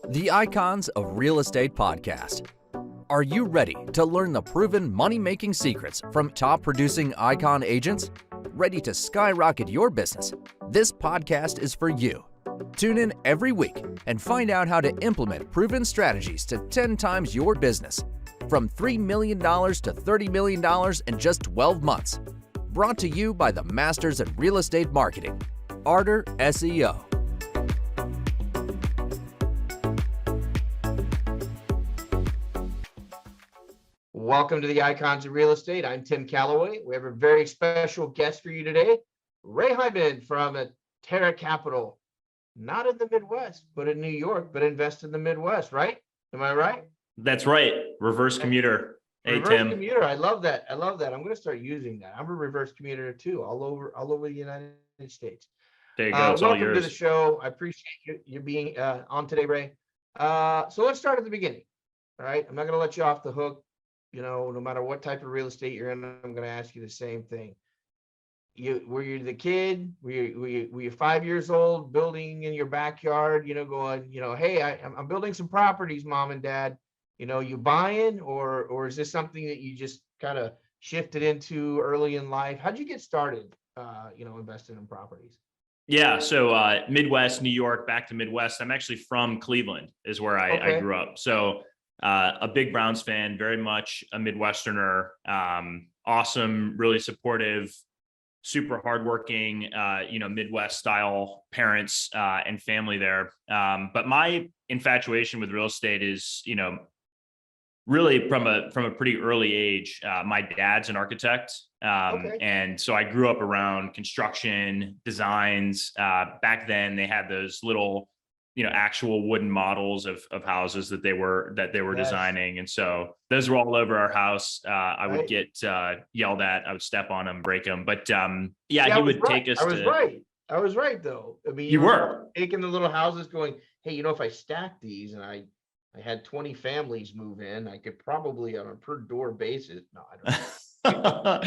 The Icons of Real Estate Podcast. Are you ready to learn the proven money-making secrets from top-producing icon agents? Ready to skyrocket your business? This podcast is for you. Tune in every week and find out how to implement proven strategies to 10 times your business. From $3 million to $30 million in just 12 months. Brought to you by the Masters in Real Estate Marketing, Arter SEO. Welcome to the Icons of Real Estate. I'm Tim Calloway. We have a very special guest for you today, Ray Heimann from Terra Capital. Not in the Midwest, but in New York, but invest in the Midwest, right? Am I right? That's right. Reverse commuter. Hey, reverse Tim. Commuter. I love that. I'm going to start using that. I'm a reverse commuter too, all over the United States. There you go. It's all welcome yours. to the show. I appreciate you being on today, Ray. So let's start at the beginning. All right. I'm not going to let you off the hook. You know, no matter what type of real estate you're in, I'm going to ask you the same thing. Were you the kid? Were you 5 years old, building in your backyard? You know, going, hey, I'm building some properties, mom and dad. You know, you buying, or is this something that you just kind of shifted into early in life? How'd you get started? Investing in properties. Yeah. So Midwest, New York, back to Midwest. I'm actually from Cleveland, is where I grew up. So. A big Browns fan, very much a Midwesterner, awesome, really supportive, super hardworking, Midwest style parents and family there. But my infatuation with real estate is, really from a pretty early age. My dad's an architect. And so I grew up around construction designs. Back then they had those little actual wooden models of houses that they were designing. And so those were all over our house. I would get yelled at. I would step on them, break them. But he would take us. I was right though. I mean, you were taking the little houses going, hey, if I stack these and I had 20 families move in, I could probably on a per door basis. No, I don't know.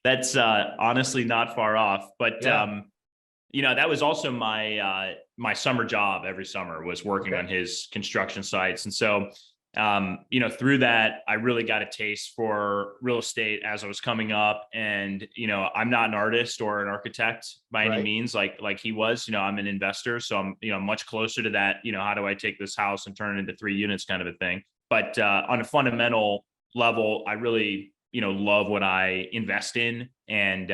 That's honestly not far off. But that was also my my summer job every summer was working on his construction sites. And so, through that, I really got a taste for real estate as I was coming up. And, I'm not an artist or an architect by any means like he was. I'm an investor. So I'm, much closer to that. How do I take this house and turn it into 3 units kind of a thing. But on a fundamental level, I really, love what I invest in. And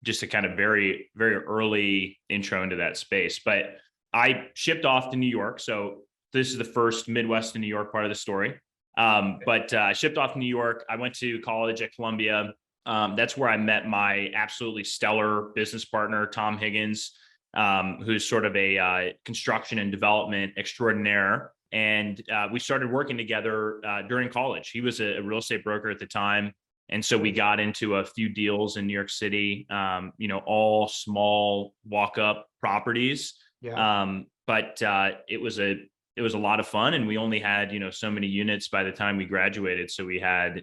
just a kind of very, very early intro into that space. But I shipped off to New York. So this is the first Midwest to New York part of the story. But I shipped off to New York. I went to college at Columbia. That's where I met my absolutely stellar business partner, Tom Higgins, who's sort of a construction and development extraordinaire. And we started working together during college. He was a real estate broker at the time. And so we got into a few deals in New York City, all small walk-up properties. But it was a lot of fun, and we only had, so many units by the time we graduated. So we had,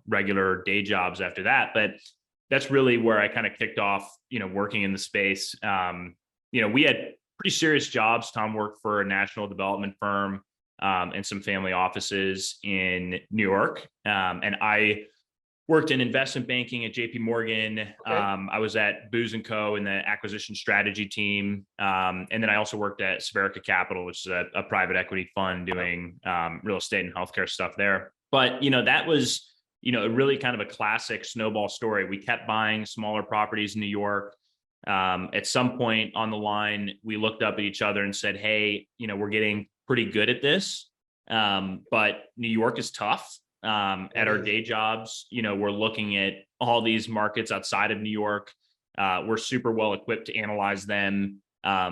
regular day jobs after that. But that's really where I kind of kicked off, working in the space. We had pretty serious jobs. Tom worked for a national development firm and some family offices in New York. And I worked in investment banking at JP Morgan. I was at Booz Co. in the acquisition strategy team. And then I also worked at Sverica Capital, which is a private equity fund doing real estate and healthcare stuff there. But, that was, really kind of a classic snowball story. We kept buying smaller properties in New York. At some point on the line, we looked up at each other and said, hey, we're getting pretty good at this. But New York is tough. At our day jobs, we're looking at all these markets outside of New York. We're super well equipped to analyze them.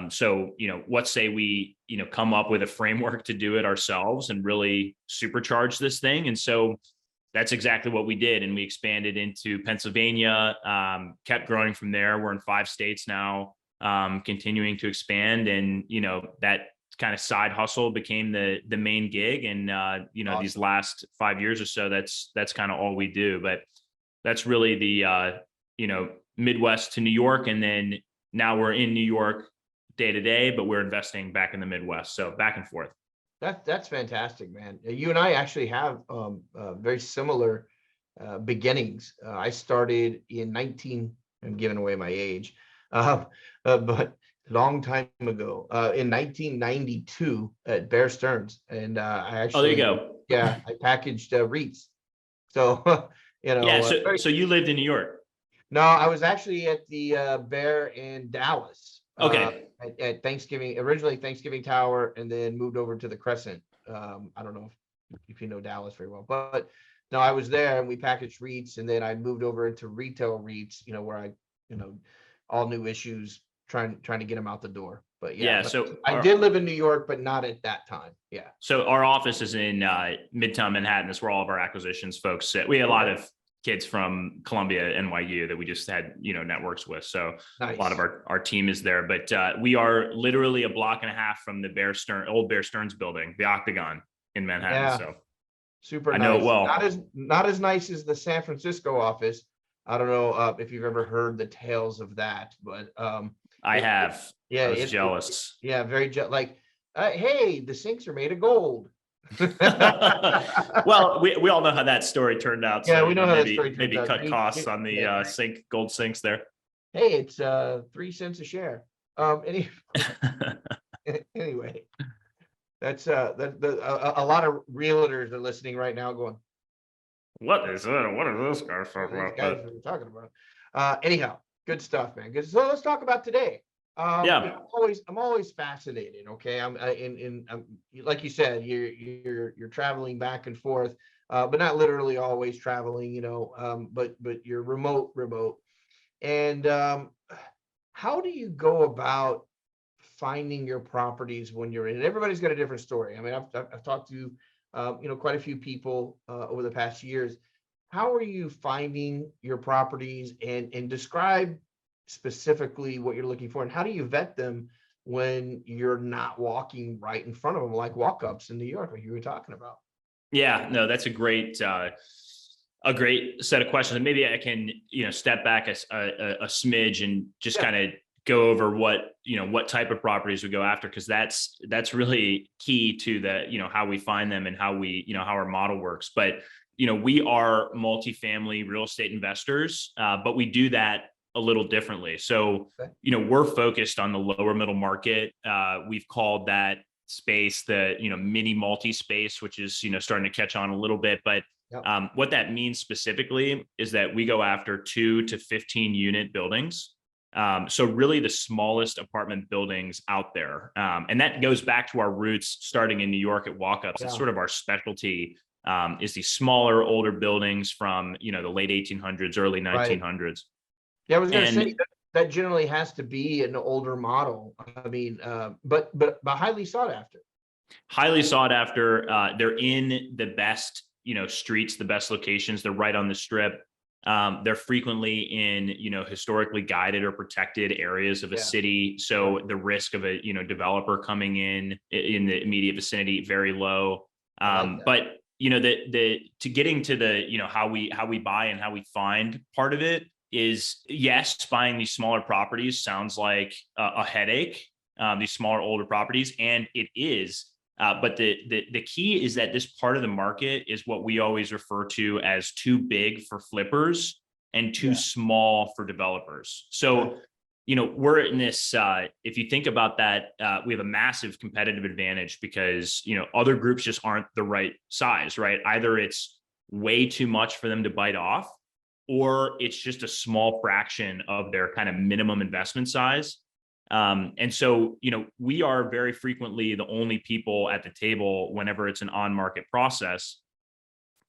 So, what say we, come up with a framework to do it ourselves and really supercharge this thing. And so that's exactly what we did. And we expanded into Pennsylvania, kept growing from there. We're in 5 states now, continuing to expand. And, that kind of side hustle became the main gig. And, awesome. These last 5 years or so, that's kind of all we do. But that's really the, Midwest to New York. And then now we're in New York day to day, but we're investing back in the Midwest. So back and forth. That's fantastic, man. You and I actually have very similar beginnings. I started in I'm giving away my age, but long time ago, in 1992 at Bear Stearns, and I actually, Oh, there you go. Yeah, I packaged REITs. So Yeah. So you lived in New York. No, I was actually at the Bear in Dallas. Okay. At Thanksgiving, originally Thanksgiving Tower, and then moved over to the Crescent. I don't know if you know Dallas very well, but no, I was there and we packaged REITs, and then I moved over into retail REITs, where I, all new issues, trying to get them out the door. But yeah, so I did live in New York, but not at that time. Yeah. So our office is in Midtown Manhattan. That's where all of our acquisitions folks sit. We had a lot of kids from Columbia, NYU that we just had, networks with. So nice. A lot of our team is there, but we are literally a block and a half from the old Bear Stearns building, the Octagon in Manhattan. Yeah. So super nice. I know it well. Not as nice as the San Francisco office. I don't know if you've ever heard the tales of that, but I have. Yeah, I was jealous. Very like, hey, the sinks are made of gold. Well, we all know how that story turned out. Yeah, so we know how that story turned maybe out. cut costs on the gold sinks there. Hey, it's 3 cents a share. Anyway, that's a lot of realtors are listening right now going, what is it? What are those guys talking about? Anyhow, good stuff, man. Good. So let's talk about today. Yeah. I'm always fascinated. Okay. I'm like you said, you're traveling back and forth, but not literally always traveling, but you're remote. And how do you go about finding your properties when you're in? Everybody's got a different story. I mean, I've talked to quite a few people over the past years. How are you finding your properties, and describe specifically what you're looking for, and how do you vet them when you're not walking right in front of them, like walk-ups in New York, like you were talking about? Yeah, no, that's a great set of questions. And maybe I can, step back a smidge and just kind of go over what type of properties we go after, because that's really key to the, how we find them and how we, how our model works. But, we are multifamily real estate investors, but we do that a little differently. So, we're focused on the lower middle market. We've called that space the, mini multi-space, which is, starting to catch on a little bit. But what that means specifically is that we go after 2 to 15 unit buildings. So really the smallest apartment buildings out there. And that goes back to our roots starting in New York at walk-ups. It's sort of our specialty, is these smaller, older buildings from, the late 1800s, early 1900s. Right. Yeah, I was going to say that generally has to be an older model. I mean, but highly sought after. Highly sought after. They're in the best, streets, the best locations. They're right on the strip. They're frequently in, historically guided or protected areas of a city. So the risk of a, developer coming in the immediate vicinity, very low. But, to getting to the, how we buy and how we find part of it is, yes, buying these smaller properties sounds like a headache, these smaller, older properties, and it is. But the key is that this part of the market is what we always refer to as too big for flippers and too small for developers. So, we're in this, if you think about that, we have a massive competitive advantage because, other groups just aren't the right size, right? Either it's way too much for them to bite off, or it's just a small fraction of their kind of minimum investment size. And so, we are very frequently the only people at the table whenever it's an on-market process,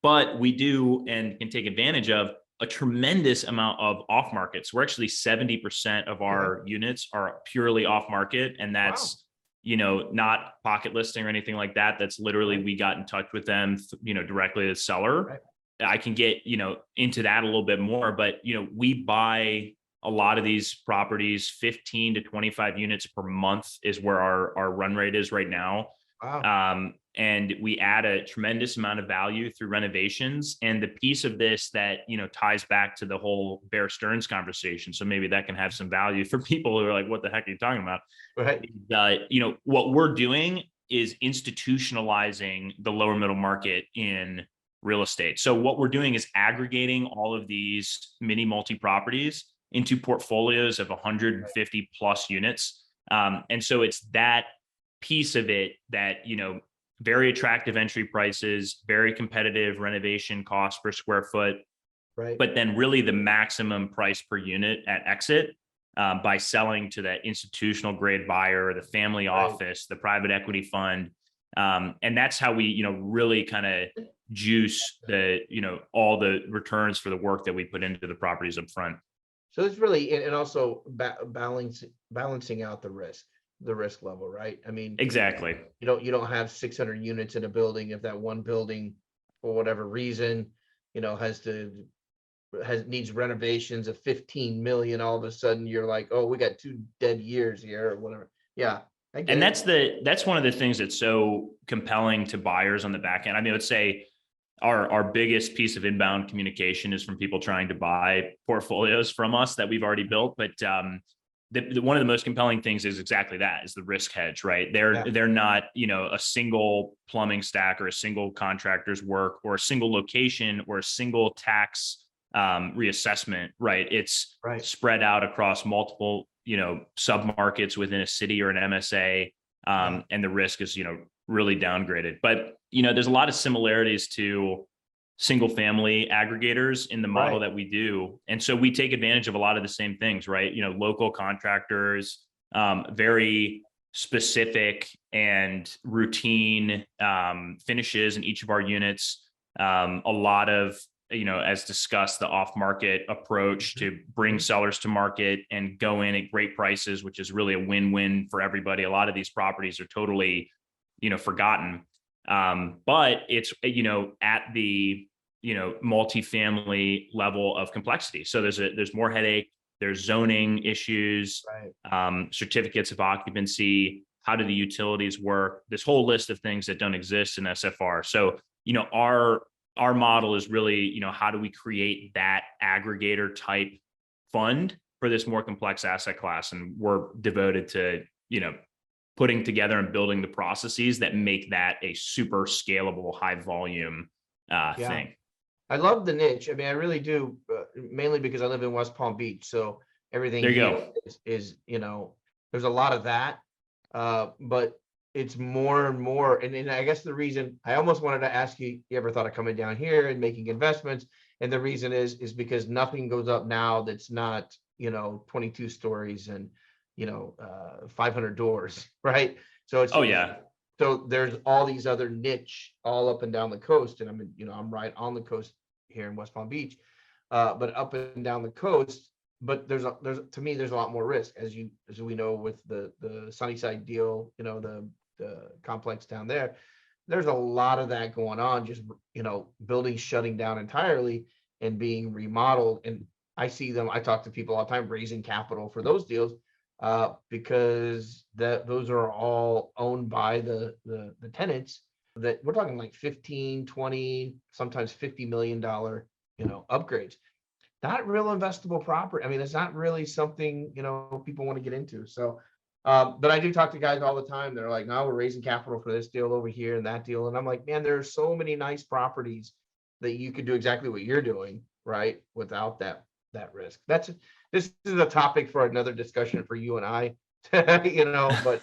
but we do and can take advantage of a tremendous amount of off-markets. We're actually 70% of our units are purely off-market, and that's, not pocket listing or anything like that. That's literally, we got in touch with them, directly to the seller. Right. I can get, into that a little bit more, but, we buy a lot of these properties, 15 to 25 units per month is where our run rate is right now. Wow. And we add a tremendous amount of value through renovations. And the piece of this that, ties back to the whole Bear Stearns conversation. So maybe that can have some value for people who are like, what the heck are you talking about? Right. What we're doing is institutionalizing the lower middle market in real estate. So what we're doing is aggregating all of these mini multi-properties into portfolios of 150 plus units. And so it's that piece of it that, very attractive entry prices, very competitive renovation cost per square foot, Right. but then really the maximum price per unit at exit by selling to that institutional grade buyer, the family office, the private equity fund. And that's how we, really kind of juice the, all the returns for the work that we put into the properties up front. So it's really, and also balancing out the risk level, right? I mean, Exactly. you don't have 600 units in a building. If that one building, for whatever reason, needs renovations of 15 million, all of a sudden you're like, oh, we got 2 dead years here or whatever. Yeah. And that's one of the things that's so compelling to buyers on the back end. I mean, I would say our biggest piece of inbound communication is from people trying to buy portfolios from us that we've already built. But one of the most compelling things is exactly that, is the risk hedge, right? They're not, a single plumbing stack or a single contractor's work or a single location or a single tax reassessment, right? It's spread out across multiple, sub-markets within a city or an MSA. And the risk is, really downgraded. But, there's a lot of similarities to single family aggregators in the model that we do. And so we take advantage of a lot of the same things, right? Local contractors, very specific and routine finishes in each of our units. A lot of, as discussed, the off-market approach to bring sellers to market and go in at great prices, which is really a win-win for everybody. A lot of these properties are totally, forgotten. But it's, at the, multifamily level of complexity. So there's more headache, there's zoning issues, certificates of occupancy, how do the utilities work, this whole list of things that don't exist in SFR. So, our model is really, how do we create that aggregator type fund for this more complex asset class? And we're devoted to, putting together and building the processes that make that a super scalable, high volume thing. I love the niche. I mean, I really do, mainly because I live in West Palm Beach. So everything there you here go. is, there's a lot of that, but it's more and more. And I guess the reason I almost wanted to ask you, you ever thought of coming down here and making investments? And the reason is because nothing goes up now that's not, 22 stories and, 500 doors, right? So it's, so there's all these other niche all up and down the coast. And I'm right on the coast here in West Palm Beach, but up and down the coast, but there's to me, there's a lot more risk as we know with the Sunnyside deal, the complex down there. There's a lot of that going on, just, buildings shutting down entirely and being remodeled. And I talk to people all the time raising capital for those deals, because those are all owned by the tenants, that we're talking like 15, 20, sometimes $50 million, upgrades. Not real investable property. I mean, it's not really something, people want to get into. So, but I do talk to guys all the time. They're like, no, we're raising capital for this deal over here and that deal. And I'm like, man, there are so many nice properties that you could do exactly what you're doing, right? Without that risk. This is a topic for another discussion for you and I, but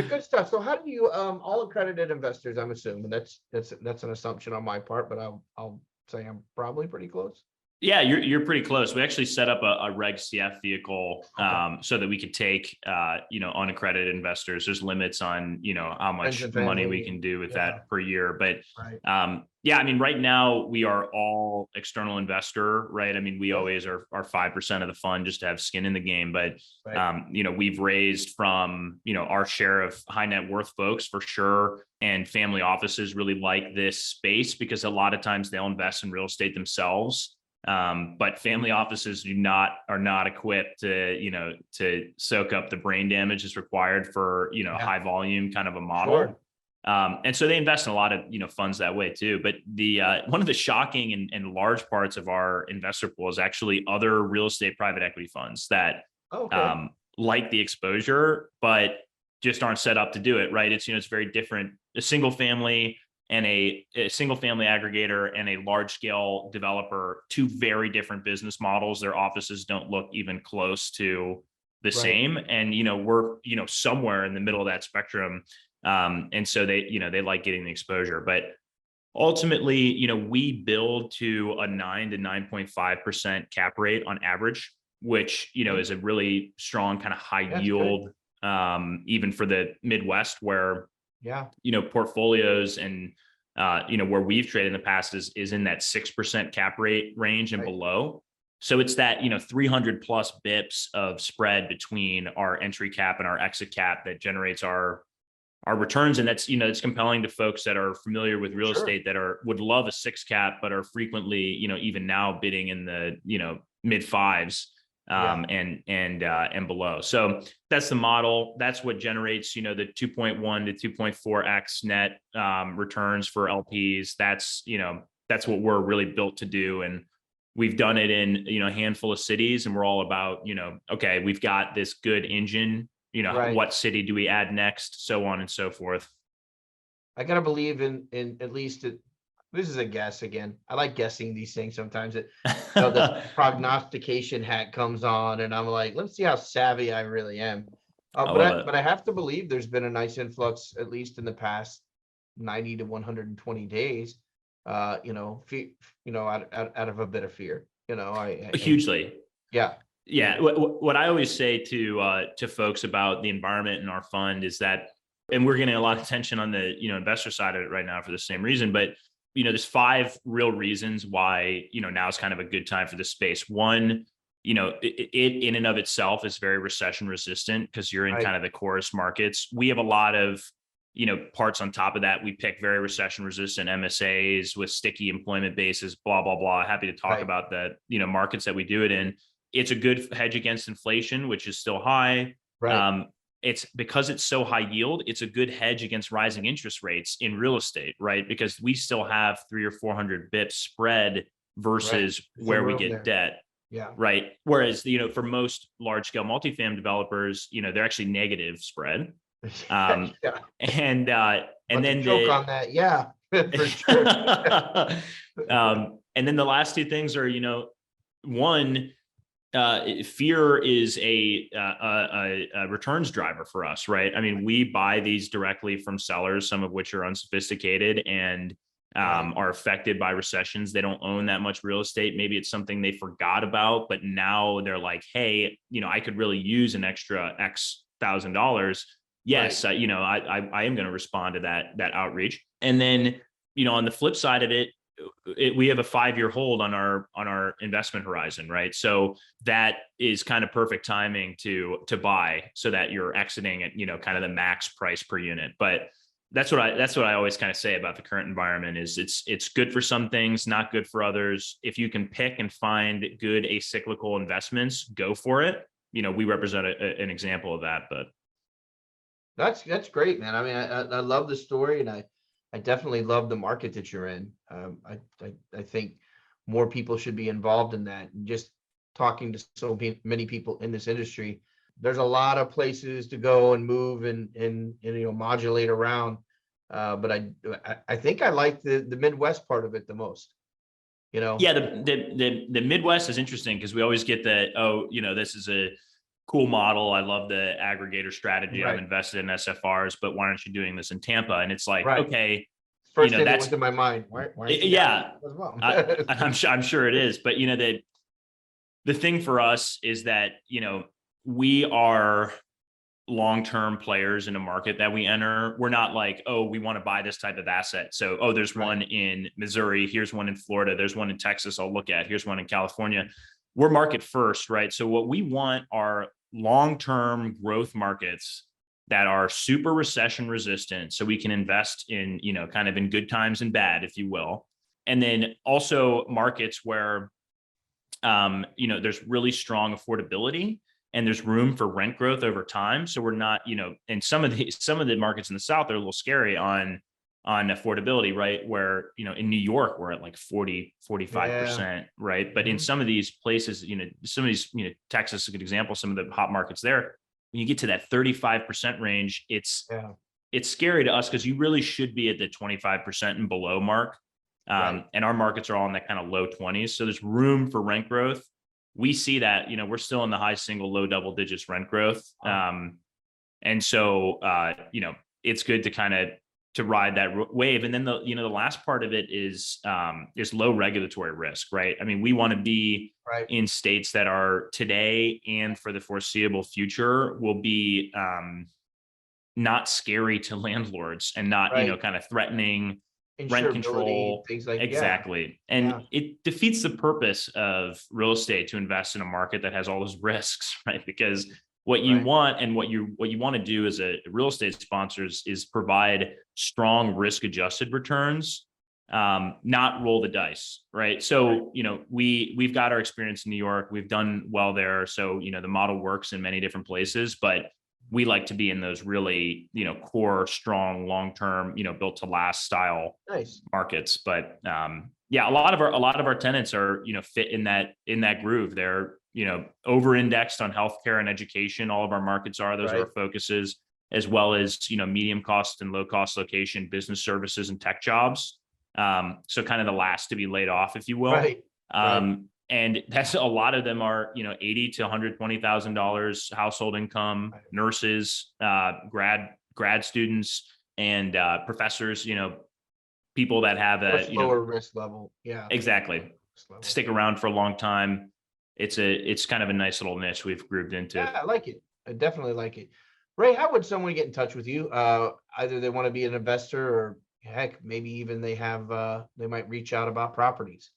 good stuff. So how do you, all accredited investors, I'm assuming that's an assumption on my part, but I'll say I'm probably pretty close. Yeah, you're pretty close. We actually set up a Reg CF vehicle so that we could take, unaccredited investors. There's limits on, how much money we can do with that per year. But I mean, right now we are all external investor, right? I mean, we always are 5% of the fund just to have skin in the game. But, we've raised from, our share of high net worth folks for sure. And family offices really like this space because a lot of times they'll invest in real estate themselves. But family offices are not equipped to soak up the brain damage that's required for, high volume kind of a model. And so they invest in a lot of, funds that way too. But the one of the shocking and large parts of our investor pool is actually other real estate private equity funds that like the exposure, but just aren't set up to do it. Right. It's very different. A single family and a single family aggregator and a large scale developer, two very different business models. Their offices don't look even close to the same. And, we're, somewhere in the middle of that spectrum. And so they like getting the exposure, but ultimately, we build to a 9 to 9.5% cap rate on average, which, is a really strong kind of high yield, even for the Midwest where, portfolios and, where we've traded in the past is in that 6% cap rate range and below. So it's that, 300 plus bips of spread between our entry cap and our exit cap that generates our returns. And that's, it's compelling to folks that are familiar with real estate that would love a 6 cap, but are frequently, even now bidding in the, mid fives and below. So that's the model. That's what generates, the 2.1 to 2.4x net returns for LPs. That's what we're really built to do. And we've done it in, a handful of cities, and we're all about, okay, we've got this good engine, what city do we add next, so on and so forth. I gotta believe in at least this is a guess again. I like guessing these things sometimes. The prognostication hat comes on, and I'm like, let's see how savvy I really am. But I have to believe there's been a nice influx, at least in the past 90 to 120 days. Out of a bit of fear. Hugely. Yeah. What I always say to folks about the environment in our fund is that, and we're getting a lot of attention on the, investor side of it right now for the same reason, but, there's 5 real reasons why, now is kind of a good time for this space. One, it in and of itself is very recession resistant because you're in kind of the chorus markets. We have a lot of, parts on top of that. We pick very recession resistant MSAs with sticky employment bases, blah, blah, blah. Happy to talk about the, markets that we do it in. It's a good hedge against inflation, which is still high. It's because it's so high yield. It's a good hedge against rising interest rates in real estate, right? Because we still have 300 or 400 bips spread versus where we get debt. Yeah. Right. Whereas, for most large scale multifamily developers, they're actually negative spread. And then joke on that. Yeah, for sure. And then the last 2 things are, one, fear is a returns driver for us, right? I mean, we buy these directly from sellers, some of which are unsophisticated and are affected by recessions. They don't own that much real estate. Maybe it's something they forgot about, but now they're like, hey, I could really use an extra X $1,000. Yes, I am going to respond to that outreach. And then, on the flip side of it, we have a 5-year hold on our investment horizon, right? So that is kind of perfect timing to buy, so that you're exiting at kind of the max price per unit. But that's what I always kind of say about the current environment is it's good for some things, not good for others. If you can pick and find good acyclical investments, go for it. We represent an example of that. But that's great, man. I mean, I love the story, and I definitely love the market that you're in. I think more people should be involved in that. And just talking to so many people in this industry, there's a lot of places to go and move and modulate around. But I think I like the Midwest part of it the most. Yeah, the Midwest is interesting because we always get this is a cool model. I love the aggregator strategy. I'm invested in SFRs, but why aren't you doing this in Tampa? And it's like, okay, first thing that went to my mind. Why well? I'm sure it is. But the thing for us is that we are long-term players in a market that we enter. We're not like, oh, we want to buy this type of asset. So, there's one in Missouri. Here's one in Florida. There's one in Texas. I'll look at. Here's one in California. We're market first, right? So what we want are long-term growth markets that are super recession resistant. So we can invest in, kind of in good times and bad, if you will. And then also markets where, there's really strong affordability and there's room for rent growth over time. So we're not, and some of the markets in the South are a little scary on affordability, right? Where, in New York, we're at like 45%, right? But in some of these places, some of these, Texas is a good example, some of the hot markets there, when you get to that 35% range, it's scary to us because you really should be at the 25% and below mark. And our markets are all in that kind of low 20s. So there's room for rent growth. We see that, we're still in the high single, low double digits rent growth. And so, it's good to kind of to ride that wave. And then the last part of it is low regulatory risk, right? I mean, we want to be in states that are today and for the foreseeable future will be not scary to landlords and not, kind of threatening rent control, things like exactly. And it defeats the purpose of real estate to invest in a market that has all those risks, right? Because what you want and what you want to do as a real estate sponsors is provide strong risk adjusted returns, not roll the dice, right? So, we've got our experience in New York, we've done well there. So, the model works in many different places, but we like to be in those really, core, strong, long-term, built to last style markets. But a lot of our tenants are, fit in that groove. They're, over-indexed on healthcare and education. All of our markets are, those are our focuses, as well as, medium cost and low cost location, business services and tech jobs. So kind of the last to be laid off, if you will. And that's a lot of them are, $80,000 to $120,000 household income, nurses, grad students, and professors, people that have a lower risk level. Yeah, exactly. Stick around for a long time. It's kind of a nice little niche we've grouped into. Yeah, I like it. I definitely like it. Ray, how would someone get in touch with you? Either they want to be an investor or heck, maybe even they might reach out about properties.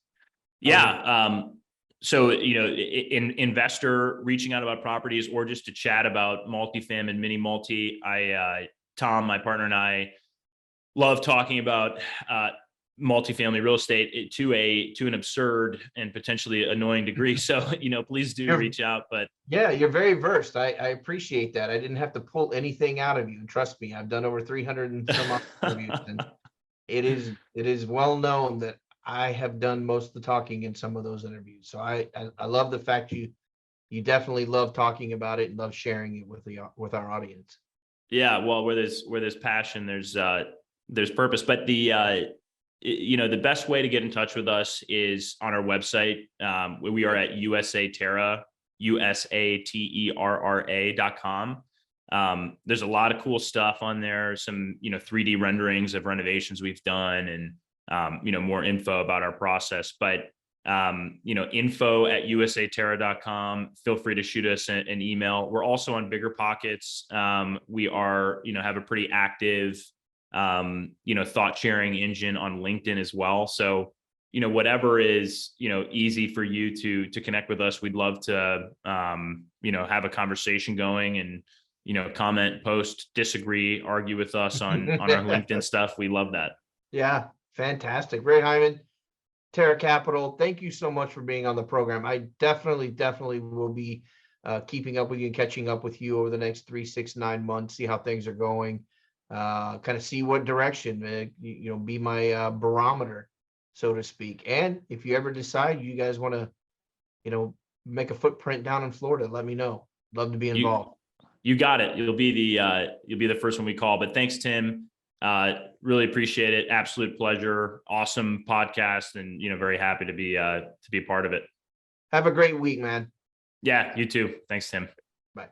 So, investor reaching out about properties or just to chat about multifam and mini multi. Tom, my partner, and I love talking about multifamily real estate to an absurd and potentially annoying degree. So, please do reach out. But yeah, you're very versed. I appreciate that. I didn't have to pull anything out of you. Trust me, I've done over 300 and some odd interviews, and it is well known that I have done most of the talking in some of those interviews. So I love the fact you definitely love talking about it and love sharing it with our audience. Yeah, well, where there's passion, there's purpose. But the best way to get in touch with us is on our website. We are at USATERRA.com. There's a lot of cool stuff on there. Some 3D renderings of renovations we've done, and more info about our process. But info@usaterra.com. Feel free to shoot us an email. We're also on Bigger Pockets. We are have a pretty active thought sharing engine on LinkedIn as well. So whatever is easy for you to connect with us, we'd love to have a conversation going and comment, post, disagree, argue with us on our LinkedIn stuff. We love that. Yeah, fantastic. Ray Heimann, Terra Capital, thank you so much for being on the program. I definitely will be keeping up with you and catching up with you over the next 3, 6, 9 months, see how things are going, kind of see what direction, be my barometer, so to speak. And if you ever decide you guys want to, make a footprint down in Florida, let me know. Love to be involved. You got it. You'll be the first one we call. But thanks, Tim. Really appreciate it. Absolute pleasure. Awesome podcast, and very happy to be a part of it. Have a great week, man. Yeah, you too. Thanks, Tim. Bye.